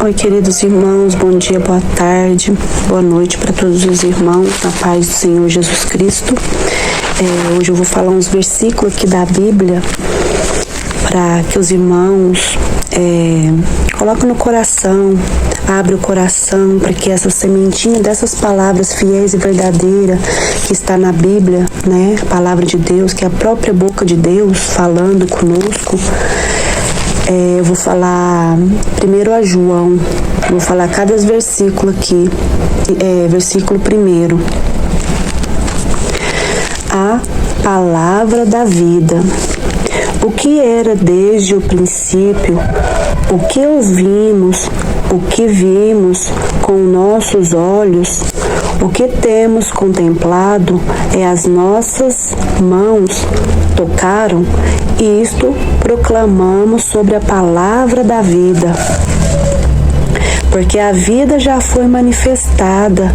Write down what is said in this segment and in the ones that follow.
Oi, queridos irmãos, bom dia, boa tarde, boa noite para todos os irmãos, na paz do Senhor Jesus Cristo. Hoje eu vou falar uns versículos aqui da Bíblia para que os irmãos coloquem no coração, abre o coração para que essa sementinha dessas palavras fiéis e verdadeiras que está na Bíblia, né, a palavra de Deus, que é a própria boca de Deus falando conosco. Eu vou falar primeiro a João, vou falar cada versículo aqui. Versículo 1. A palavra da vida. O que era desde o princípio, o que ouvimos, o que vimos com nossos olhos, o que temos contemplado as nossas mãos tocaram, e isto proclamamos sobre a palavra da vida. Porque a vida já foi manifestada,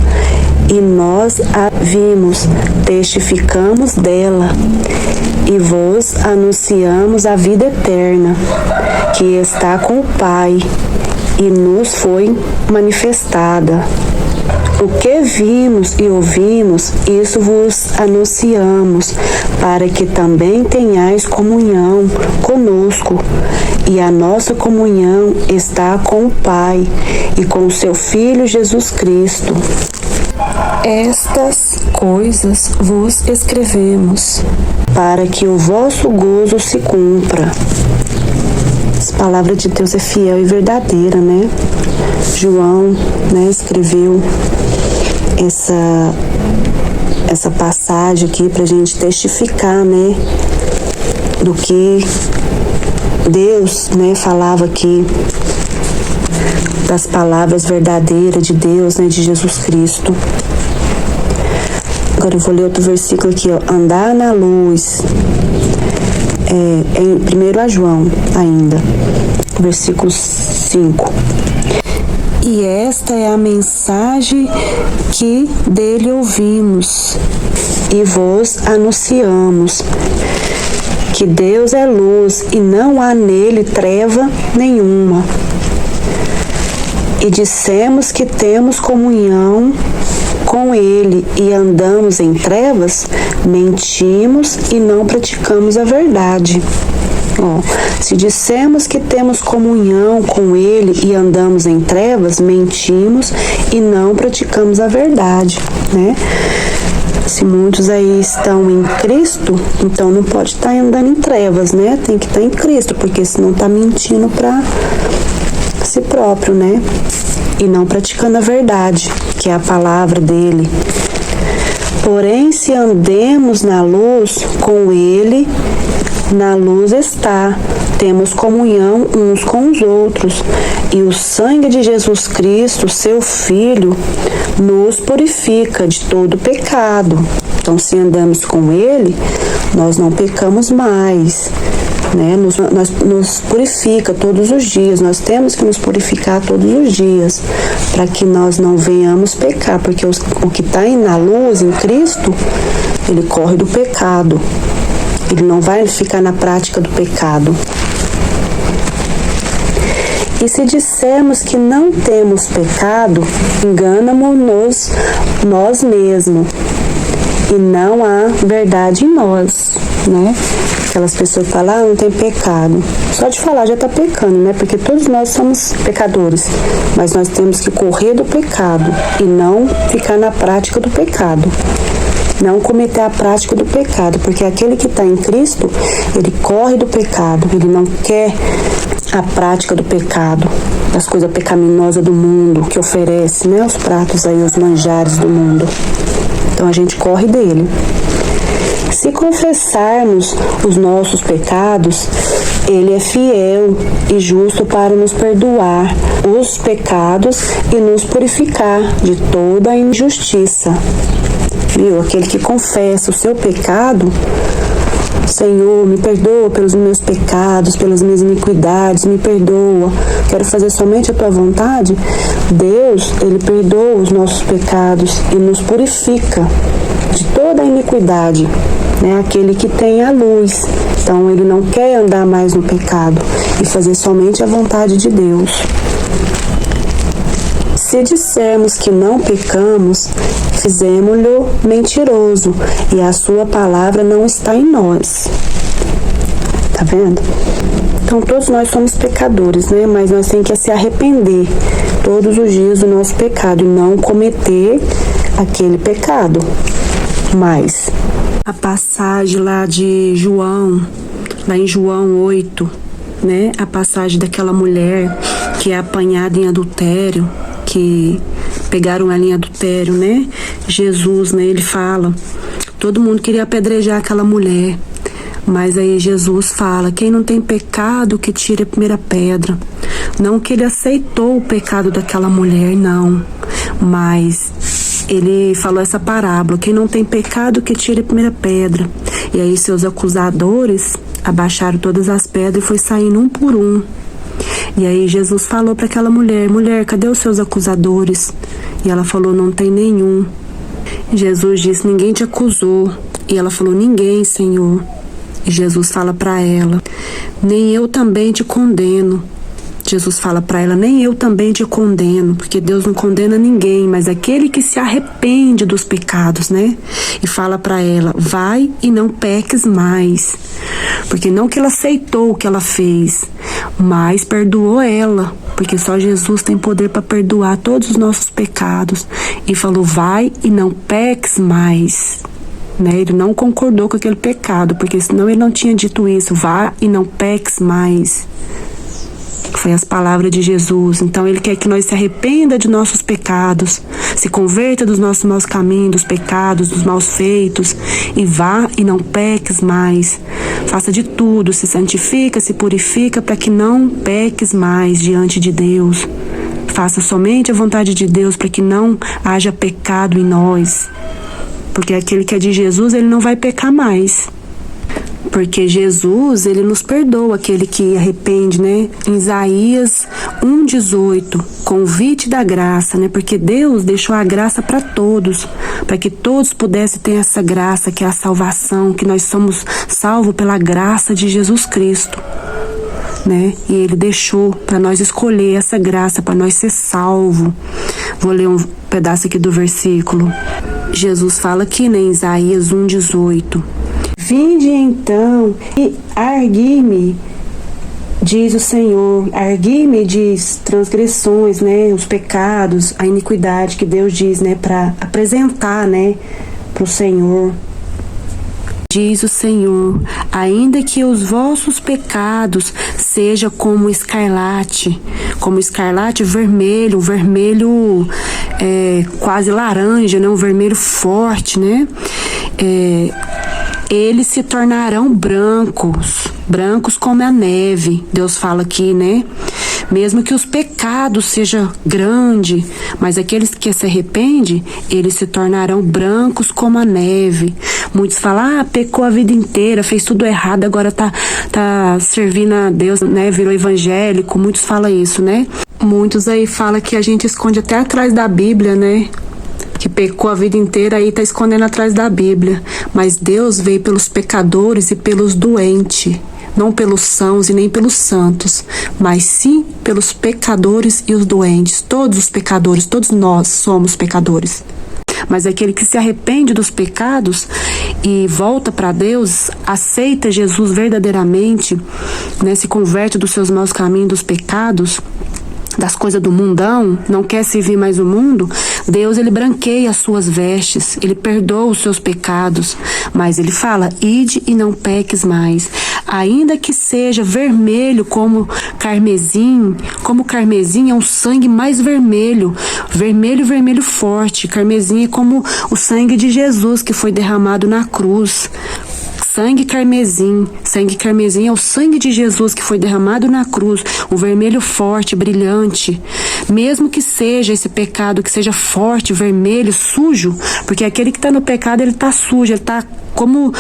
e nós a vimos, testificamos dela, e vos anunciamos a vida eterna, que está com o Pai, e nos foi manifestada. O que vimos e ouvimos, isso vos anunciamos, para que também tenhais comunhão conosco. E a nossa comunhão está com o Pai e com o seu Filho Jesus Cristo. Estas coisas vos escrevemos, para que o vosso gozo se cumpra. Essa palavra de Deus é fiel e verdadeira, né? João, escreveu essa passagem aqui para a gente testificar, do que Deus, falava aqui, das palavras verdadeiras de Deus, de Jesus Cristo. Agora eu vou ler outro versículo aqui, andar na luz. Em 1 João ainda, versículo 5. E esta é a mensagem que dele ouvimos e vos anunciamos, que Deus é luz e não há nele treva nenhuma. E dissemos que temos comunhão com ele e andamos em trevas, mentimos e não praticamos a verdade. Se dissemos que temos comunhão com ele e andamos em trevas, mentimos e não praticamos a verdade, Se muitos aí estão em Cristo, então não pode estar andando em trevas, Tem que estar em Cristo, porque senão está mentindo para si próprio, E não praticando a verdade, que é a palavra dele. Porém, se andemos na luz, com ele, na luz está, temos comunhão uns com os outros, e o sangue de Jesus Cristo, seu Filho, nos purifica de todo pecado. Então, se andamos com ele, nós não pecamos mais, nos purifica todos os dias. Nós temos que nos purificar todos os dias, para que nós não venhamos pecar, porque o que está na luz, em Cristo, ele corre do pecado. Ele não vai ficar na prática do pecado. E se dissermos que não temos pecado, enganamos-nos nós mesmos, e não há verdade em nós, Aquelas pessoas que falam, não tem pecado. Só de falar já está pecando, Porque todos nós somos pecadores, mas nós temos que correr do pecado e não ficar na prática do pecado. Não cometer a prática do pecado, porque aquele que está em Cristo, ele corre do pecado, ele não quer a prática do pecado, das coisas pecaminosas do mundo, que oferece, os pratos aí, os manjares do mundo. Então a gente corre dele. Se confessarmos os nossos pecados, ele é fiel e justo para nos perdoar os pecados e nos purificar de toda a injustiça. Aquele que confessa o seu pecado, Senhor, me perdoa pelos meus pecados, pelas minhas iniquidades, me perdoa, quero fazer somente a tua vontade. Deus, ele perdoa os nossos pecados e nos purifica de toda a iniquidade, Aquele que tem a luz. Então, ele não quer andar mais no pecado e fazer somente a vontade de Deus. Se dissermos que não pecamos, fizemo-lo mentiroso, e a sua palavra não está em nós. Tá vendo? Então todos nós somos pecadores, né? Mas nós temos que se arrepender todos os dias do nosso pecado e não cometer aquele pecado. Mas a passagem lá de João, lá em João 8, né? A passagem daquela mulher que é apanhada em adultério, que pegaram ela em adultério, né? Jesus, né? Ele fala, todo mundo queria apedrejar aquela mulher, mas aí Jesus fala, quem não tem pecado que tire a primeira pedra. Não que ele aceitou o pecado daquela mulher, não, mas ele falou essa parábola, quem não tem pecado que tire a primeira pedra. E aí seus acusadores abaixaram todas as pedras e foi saindo um por um. E aí Jesus falou para aquela mulher, mulher, cadê os seus acusadores? E ela falou, não tem nenhum. Jesus disse, ninguém te acusou. E ela falou, ninguém, Senhor. E Jesus fala para ela, nem eu também te condeno. Jesus fala para ela, nem eu também te condeno, porque Deus não condena ninguém, mas aquele que se arrepende dos pecados, né? E fala para ela, vai e não peques mais. Porque não que ela aceitou o que ela fez, mas perdoou ela, porque só Jesus tem poder para perdoar todos os nossos pecados. E falou, vai e não peques mais. Né? Ele não concordou com aquele pecado, porque senão ele não tinha dito isso, vá e não peques mais. Foi as palavras de Jesus. Então ele quer que nós se arrependa de nossos pecados, se converta dos nossos maus caminhos, dos pecados, dos maus feitos, e vá e não peques mais. Faça de tudo, se santifica, se purifica, para que não peques mais diante de Deus. Faça somente a vontade de Deus, para que não haja pecado em nós. Porque aquele que é de Jesus, ele não vai pecar mais. Porque Jesus, ele nos perdoa, aquele que arrepende, né? Em Isaías 1:18, convite da graça, né? Porque Deus deixou a graça para todos, para que todos pudessem ter essa graça, que é a salvação, que nós somos salvos pela graça de Jesus Cristo, né? E ele deixou para nós escolher essa graça, para nós ser salvo. Vou ler um pedaço aqui do versículo. Jesus fala aqui, né, em Isaías 1:18. Vinde então e argui-me, diz o Senhor, argui-me diz transgressões, né, os pecados, a iniquidade que Deus diz, né, para apresentar, né, para o Senhor. Diz o Senhor, ainda que os vossos pecados sejam como escarlate vermelho, um vermelho quase laranja, né, um vermelho forte, né, eles se tornarão brancos como a neve. Deus fala aqui, né? Mesmo que os pecados sejam grandes, mas aqueles que se arrependem, eles se tornarão brancos como a neve. Muitos falam, pecou a vida inteira, fez tudo errado, agora tá servindo a Deus, né? Virou evangélico. Muitos falam isso, né? Muitos aí falam que a gente esconde até atrás da Bíblia, né? Que pecou a vida inteira, aí tá escondendo atrás da Bíblia. Mas Deus veio pelos pecadores e pelos doentes, não pelos sãos e nem pelos santos, mas sim pelos pecadores e os doentes. Todos os pecadores, todos nós somos pecadores. Mas aquele que se arrepende dos pecados e volta para Deus, aceita Jesus verdadeiramente, né, se converte dos seus maus caminhos, dos pecados, das coisas do mundão, não quer servir mais o mundo, Deus, ele branqueia as suas vestes, ele perdoa os seus pecados, mas ele fala, ide e não peques mais, ainda que seja vermelho como carmesim é um sangue mais vermelho forte, carmesim é como o sangue de Jesus que foi derramado na cruz. Sangue carmesim é o sangue de Jesus que foi derramado na cruz, um vermelho forte, brilhante. Mesmo que seja esse pecado, que seja forte, vermelho, sujo, porque aquele que está no pecado, ele está sujo, ele está como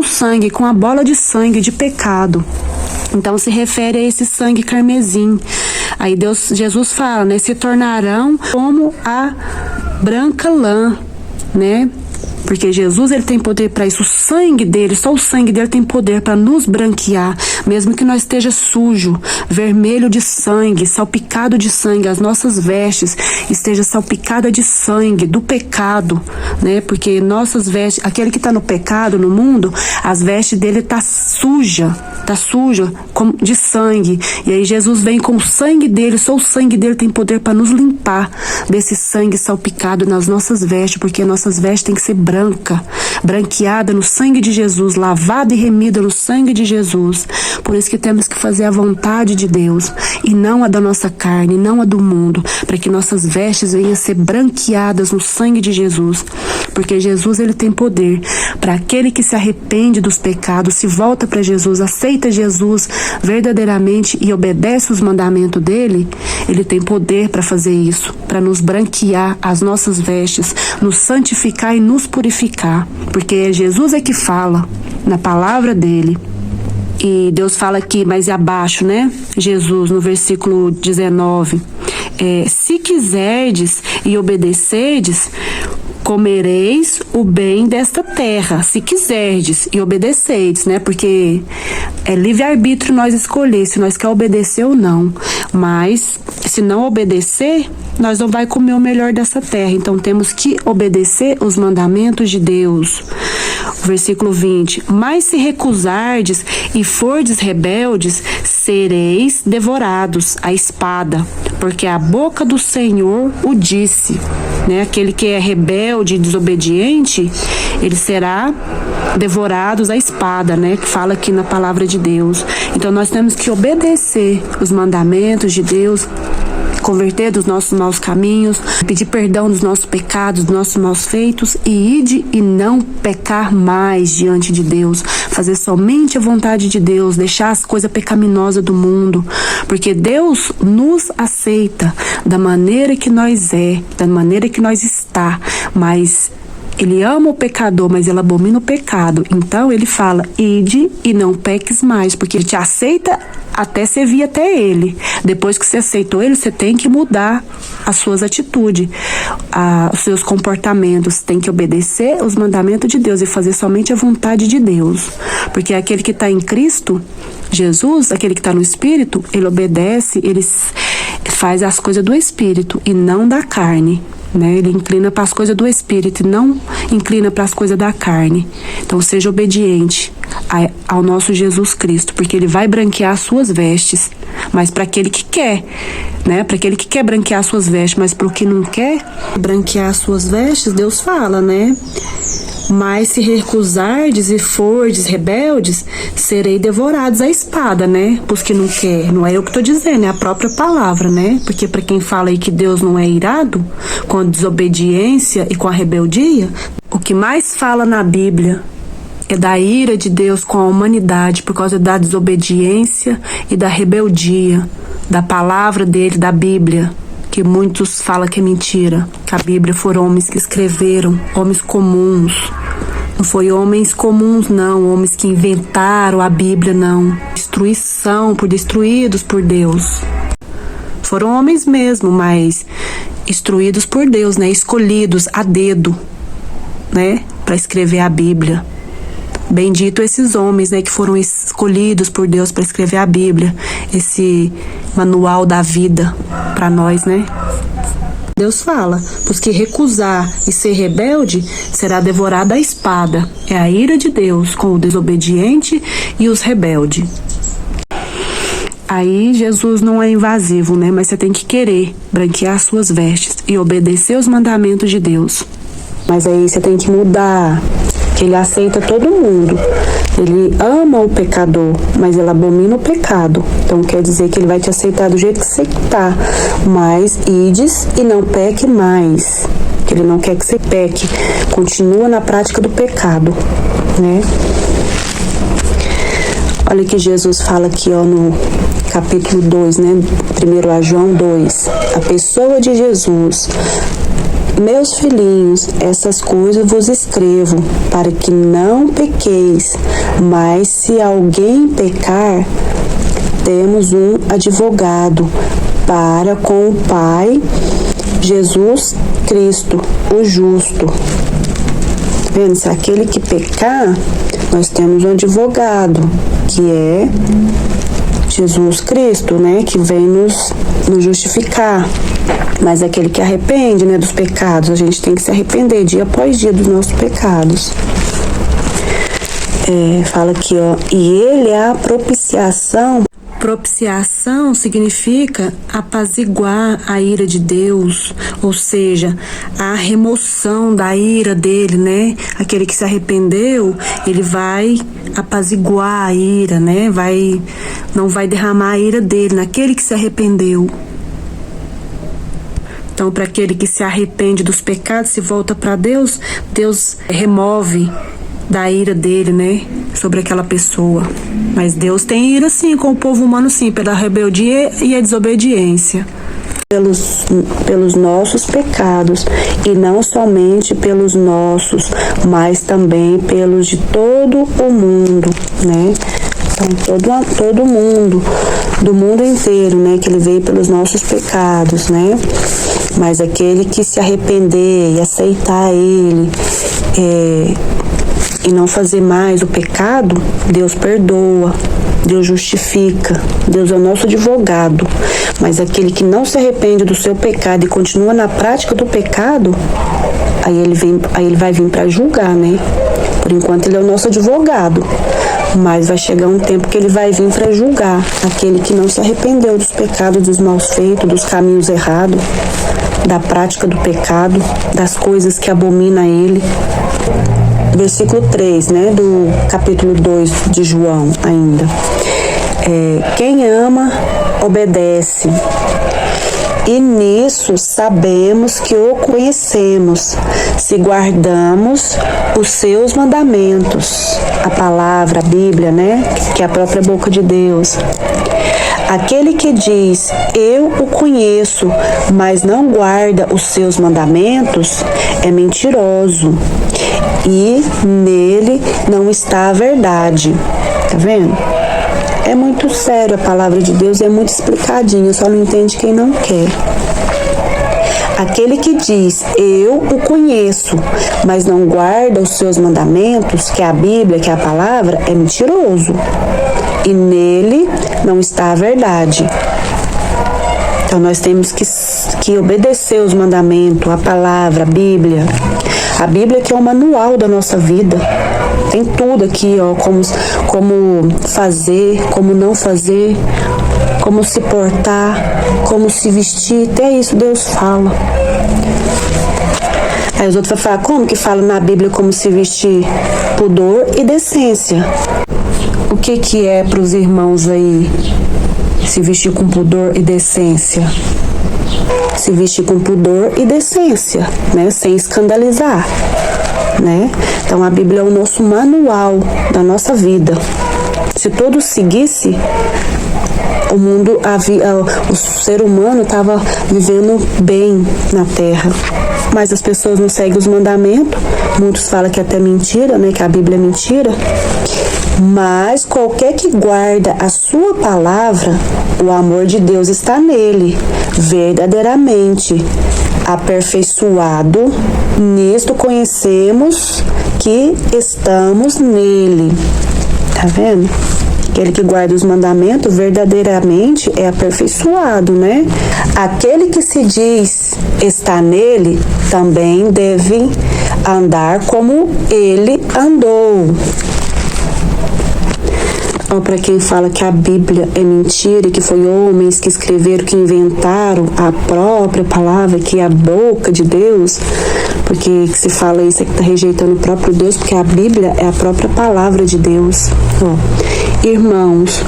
sangue, com a bola de sangue de pecado. Então se refere a esse sangue carmesim. Aí Jesus fala, né, se tornarão como a branca lã, né? Porque Jesus, ele tem poder para isso, o sangue dele, só o sangue dele tem poder para nos branquear, mesmo que nós esteja sujo, vermelho de sangue, salpicado de sangue, as nossas vestes esteja salpicada de sangue, do pecado, né? Porque nossas vestes, aquele que está no pecado, no mundo, as vestes dele tá suja de sangue. E aí Jesus vem com o sangue dele, só o sangue dele tem poder para nos limpar desse sangue salpicado nas nossas vestes, porque nossas vestes tem que ser branqueada no sangue de Jesus, lavada e remida no sangue de Jesus. Por isso que temos que fazer a vontade de Deus e não a da nossa carne, não a do mundo, para que nossas vestes venham a ser branqueadas no sangue de Jesus, porque Jesus ele tem poder para aquele que se arrepende dos pecados, se volta para Jesus, aceita Jesus verdadeiramente e obedece os mandamentos dele. Ele tem poder para fazer isso, para nos branquear as nossas vestes, nos santificar e nos purificar, porque Jesus é que fala na palavra dele. E Deus fala aqui, mais abaixo, né? Jesus, no versículo 19, se quiserdes e obedecerdes, comereis o bem desta terra, se quiserdes e obedecerdes, né? Porque é livre-arbítrio nós escolher se nós quer obedecer ou não. Mas se não obedecer, nós não vai comer o melhor dessa terra. Então temos que obedecer os mandamentos de Deus. Versículo 20, mas se recusardes e fordes rebeldes, sereis devorados à espada, porque a boca do Senhor o disse, né? Aquele que é rebelde e desobediente, ele será devorados à espada, né? Que fala aqui na palavra de Deus. Então nós temos que obedecer os mandamentos de Deus, converter dos nossos maus caminhos, pedir perdão dos nossos pecados, dos nossos maus feitos e ide e não pecar mais diante de Deus, fazer somente a vontade de Deus, deixar as coisas pecaminosas do mundo, porque Deus nos aceita da maneira que nós da maneira que nós está, mas Ele ama o pecador, mas ele abomina o pecado. Então ele fala, ide e não peques mais, porque ele te aceita até você vir até ele. Depois que você aceitou ele, você tem que mudar as suas atitudes, os seus comportamentos. Tem que obedecer os mandamentos de Deus e fazer somente a vontade de Deus. Porque aquele que está em Cristo Jesus, aquele que está no Espírito, ele obedece, ele faz as coisas do Espírito e não da carne. Né? Ele inclina para as coisas do Espírito e não inclina para as coisas da carne. Então seja obediente ao nosso Jesus Cristo, porque ele vai branquear as suas vestes, mas para aquele que quer, né? Para aquele que quer branquear as suas vestes, mas para o que não quer branquear as suas vestes, Deus fala, né? Mas se recusardes e fordes rebeldes, serei devorados à espada, né? Pros que não quer. Não é eu que tô dizendo, é a própria palavra, né? Porque para quem fala aí que Deus não é irado com a desobediência e com a rebeldia, o que mais fala na Bíblia é da ira de Deus com a humanidade por causa da desobediência e da rebeldia, da palavra dele, da Bíblia. Que muitos falam que é mentira, que a Bíblia foram homens que escreveram, homens comuns. Não foi homens comuns, não, homens que inventaram a Bíblia, não. Destruídos por Deus. Foram homens mesmo, mas instruídos por Deus, né? Escolhidos a dedo, né? Para escrever a Bíblia. Bendito esses homens, né, que foram escolhidos por Deus para escrever a Bíblia, esse manual da vida para nós, né? Deus fala, pois que recusar e ser rebelde será devorado à espada. É a ira de Deus com o desobediente e os rebeldes. Aí Jesus não é invasivo, né? Mas você tem que querer branquear as suas vestes e obedecer os mandamentos de Deus. Mas aí você tem que mudar. Que ele aceita todo mundo. Ele ama o pecador, mas ele abomina o pecado. Então quer dizer que ele vai te aceitar do jeito que você está. Mas ides e não peque mais. Que ele não quer que você peque. Continua na prática do pecado, né? Olha que Jesus fala aqui, ó, no capítulo 2, né? 1 João 2. A pessoa de Jesus. Meus filhinhos, essas coisas vos escrevo, para que não pequeis, mas se alguém pecar, temos um advogado para com o Pai, Jesus Cristo, o justo. Tá vendo? Se aquele que pecar, nós temos um advogado. que é Jesus Cristo, né, que vem nos justificar. Mas aquele que arrepende, né, dos pecados, a gente tem que se arrepender dia após dia dos nossos pecados. Fala aqui, ó, e ele é a propiciação. Propiciação significa apaziguar a ira de Deus, ou seja, a remoção da ira dele, né? Aquele que se arrependeu, ele vai apaziguar a ira, né? Não vai derramar a ira dele naquele que se arrependeu. Então, para aquele que se arrepende dos pecados, se volta para Deus, Deus remove da ira dele, né, sobre aquela pessoa. Mas Deus tem ira sim com o povo humano sim, pela rebeldia e a desobediência. Pelos nossos pecados, e não somente pelos nossos, mas também pelos de todo o mundo, né? Então, todo mundo, do mundo inteiro, né, que ele veio pelos nossos pecados, né? Mas aquele que se arrepender e aceitar ele, e não fazer mais o pecado, Deus perdoa, Deus justifica, Deus é o nosso advogado. Mas aquele que não se arrepende do seu pecado e continua na prática do pecado, aí ele vai vir para julgar, né? Por enquanto ele é o nosso advogado, mas vai chegar um tempo que ele vai vir para julgar aquele que não se arrependeu dos pecados, dos maus feitos, dos caminhos errados, da prática do pecado, das coisas que abomina ele. Versículo 3, né, do capítulo 2 de João ainda. Quem ama, obedece. E nisso sabemos que o conhecemos, se guardamos os seus mandamentos. A palavra, a Bíblia, né, que é a própria boca de Deus. Aquele que diz, eu o conheço, mas não guarda os seus mandamentos, é mentiroso. E nele não está a verdade. Tá vendo? É muito sério a palavra de Deus, é muito explicadinho, só não entende quem não quer. Aquele que diz, eu o conheço, mas não guarda os seus mandamentos, que é a Bíblia, que é a palavra, é mentiroso. E nele não está a verdade. Então nós temos que obedecer os mandamentos, a palavra, a Bíblia. A Bíblia que é o manual da nossa vida. Tem tudo aqui, ó, como fazer, como não fazer, como se portar, como se vestir. Até isso Deus fala. Aí os outros vão falar, como que fala na Bíblia como se vestir? Pudor e decência. O que é para os irmãos aí se vestir com pudor e decência? Se vestir com pudor e decência, né? Sem escandalizar, né? Então a Bíblia é o nosso manual da nossa vida. Se todos seguissem, o ser humano estava vivendo bem na Terra. Mas as pessoas não seguem os mandamentos. Muitos falam que é até mentira, né? Que a Bíblia é mentira. Mas qualquer que guarda a sua palavra, o amor de Deus está nele, verdadeiramente aperfeiçoado. Nisto conhecemos que estamos nele. Tá vendo? Aquele que guarda os mandamentos verdadeiramente é aperfeiçoado, né? Aquele que se diz estar nele também deve andar como ele andou. Para quem fala que a Bíblia é mentira e que foi homens que escreveram, que inventaram a própria palavra, que é a boca de Deus, porque se fala isso é que está rejeitando o próprio Deus, porque a Bíblia é a própria palavra de Deus. Irmãos,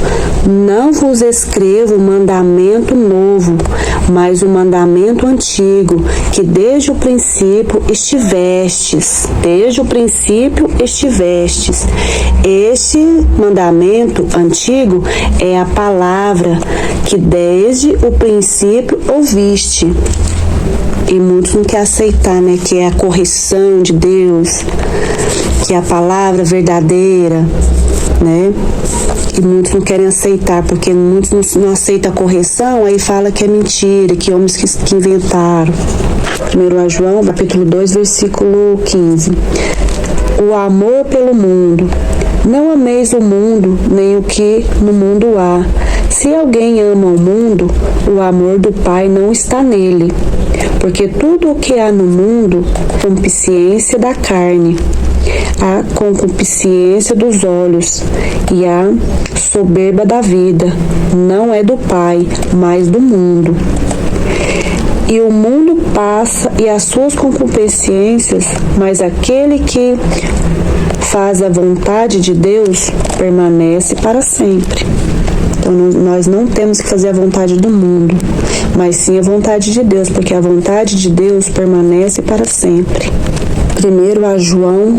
não vos escrevo mandamento novo, mas o mandamento antigo, que desde o princípio estivestes. Desde o princípio estivestes. Este mandamento antigo é a palavra que desde o princípio ouviste. E muitos não querem aceitar, né? Que é a correção de Deus, que é a palavra verdadeira, né? E muitos não querem aceitar, porque muitos não aceitam a correção, aí fala que é mentira, que homens que inventaram. 1 João, capítulo 2, versículo 15. O amor pelo mundo Não ameis o mundo, nem o que no mundo há. Se alguém ama o mundo, o amor do Pai não está nele. Porque tudo o que há no mundo, concupiscência da carne, a concupiscência dos olhos e a soberba da vida, não é do Pai, mas do mundo. E o mundo passa e as suas concupiscências, mas aquele que faz a vontade de Deus permanece para sempre. Então nós não temos que fazer a vontade do mundo, mas sim a vontade de Deus, porque a vontade de Deus permanece para sempre. 1 João,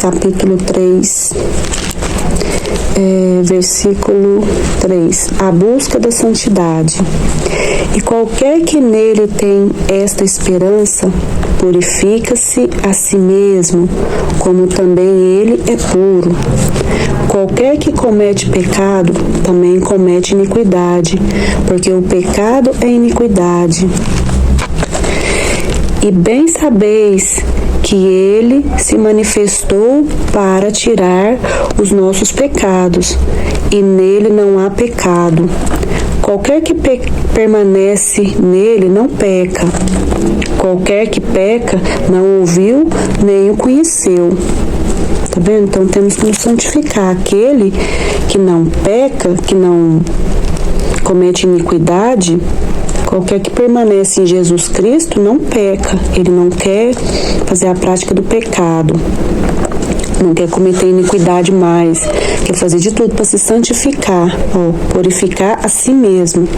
capítulo 3, versículo 3. A busca da santidade. E qualquer que nele tem esta esperança, purifica-se a si mesmo, como também ele é puro. Qualquer que comete pecado, também comete iniquidade, porque o pecado é iniquidade. E bem sabeis que ele se manifestou para tirar os nossos pecados, e nele não há pecado. Qualquer que permanece nele não peca. Qualquer que peca não ouviu nem o conheceu. Tá vendo? Então temos que nos santificar. Aquele que não peca, que não comete iniquidade, qualquer que permanece em Jesus Cristo não peca. Ele não quer fazer a prática do pecado, não quer cometer iniquidade mais, quer fazer de tudo para se santificar, purificar a si mesmo.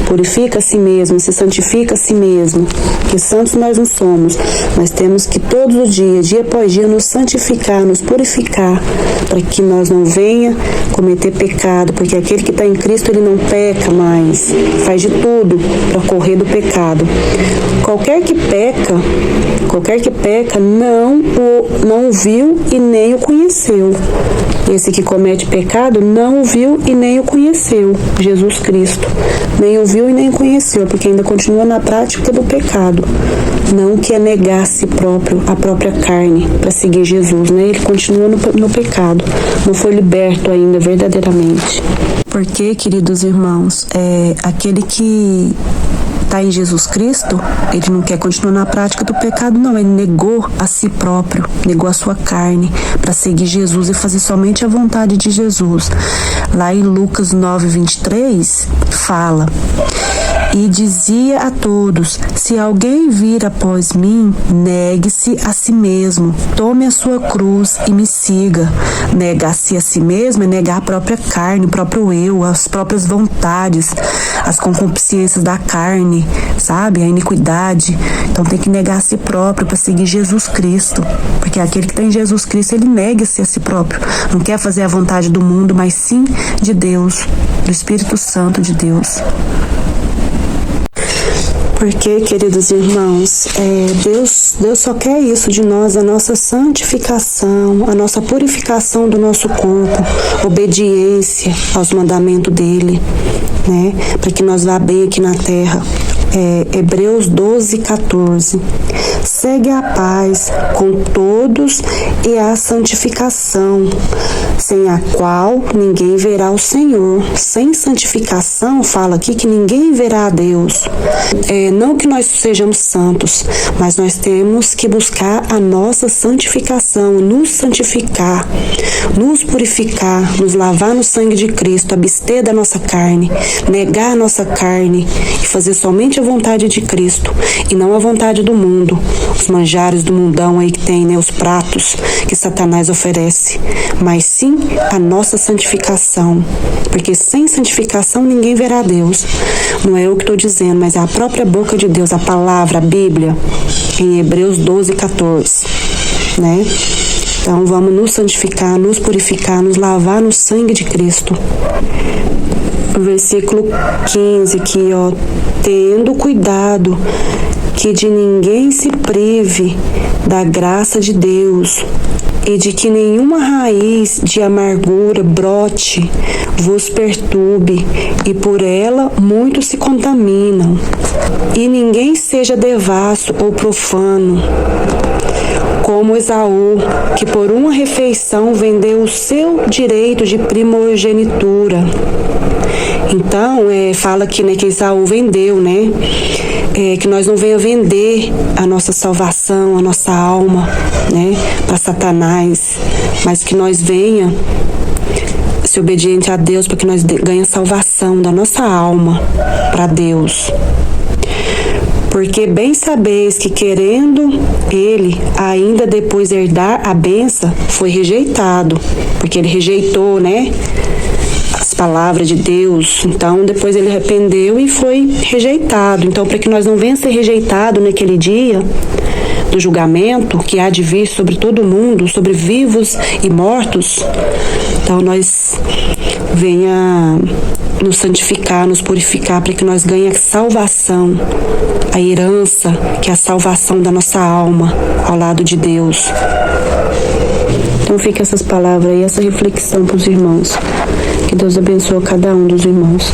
Purifica a si mesmo, se santifica a si mesmo. Que santos nós não somos, mas temos que todos os dias, dia após dia, nos santificar, nos purificar, para que nós não venha cometer pecado, porque aquele que está em Cristo, ele não peca mais, faz de tudo para correr do pecado. Qualquer que peca não o viu e nem o conheceu. Esse que comete pecado não o viu e nem o conheceu, Jesus Cristo. Nem o viu e nem o conheceu, porque ainda continua na prática do pecado. Não quer negar a si próprio, a própria carne, para seguir Jesus, né? Ele continua no pecado. Não foi liberto ainda verdadeiramente. Porque, queridos irmãos, aquele que está em Jesus Cristo, ele não quer continuar na prática do pecado, não. Ele negou a si próprio, negou a sua carne para seguir Jesus e fazer somente a vontade de Jesus. Lá em Lucas 9:23, fala: e dizia a todos: se alguém vir após mim, negue-se a si mesmo, tome a sua cruz e me siga. Negar-se a si mesmo é negar a própria carne, o próprio eu, as próprias vontades, as concupiscências da carne, sabe? A iniquidade. Então tem que negar a si próprio para seguir Jesus Cristo, porque aquele que está em Jesus Cristo, ele nega-se a si próprio. Não quer fazer a vontade do mundo, mas sim de Deus, do Espírito Santo de Deus. Porque, queridos irmãos, Deus só quer isso de nós, a nossa santificação, a nossa purificação do nosso corpo, obediência aos mandamentos dele, né? Para que nós vá bem aqui na terra. Hebreus 12:14. Segue a paz com todos e a santificação, sem a qual ninguém verá o Senhor. Sem santificação, fala aqui que ninguém verá a Deus. Não que nós sejamos santos, mas nós temos que buscar a nossa santificação, nos santificar, nos purificar, nos lavar no sangue de Cristo, abster da nossa carne, negar a nossa carne e fazer somente a vontade de Cristo e não a vontade do mundo, os manjares do mundão aí que tem, né, os pratos que Satanás oferece, mas sim a nossa santificação, porque sem santificação ninguém verá Deus. Não é eu que estou dizendo, mas é a própria boca de Deus, a palavra, a Bíblia, em Hebreus 12:14, né? Então vamos nos santificar, nos purificar, nos lavar no sangue de Cristo. O versículo 15 aqui, tendo cuidado que de ninguém se prive da graça de Deus e de que nenhuma raiz de amargura brote, vos perturbe, e por ela muitos se contaminam. E ninguém seja devasso ou profano, como Esaú, que por uma refeição vendeu o seu direito de primogenitura. Então, fala aqui, né, que Esaú vendeu, né? Que nós não venha vender a nossa salvação, a nossa alma, né, para Satanás, mas que nós venha ser obediente a Deus para que nós ganhe salvação da nossa alma para Deus. Porque bem sabeis que querendo ele ainda depois herdar a bênção, foi rejeitado, porque ele rejeitou, né, as palavras de Deus. Então depois ele arrependeu e foi rejeitado. Então, para que nós não venhamos ser rejeitados naquele dia do julgamento que há de vir sobre todo mundo, sobre vivos e mortos, então nós venha nos santificar, nos purificar, para que nós ganhemos a salvação, a herança, que é a salvação da nossa alma ao lado de Deus. Então fica essas palavras aí, essa reflexão para os irmãos. Que Deus abençoe cada um dos irmãos.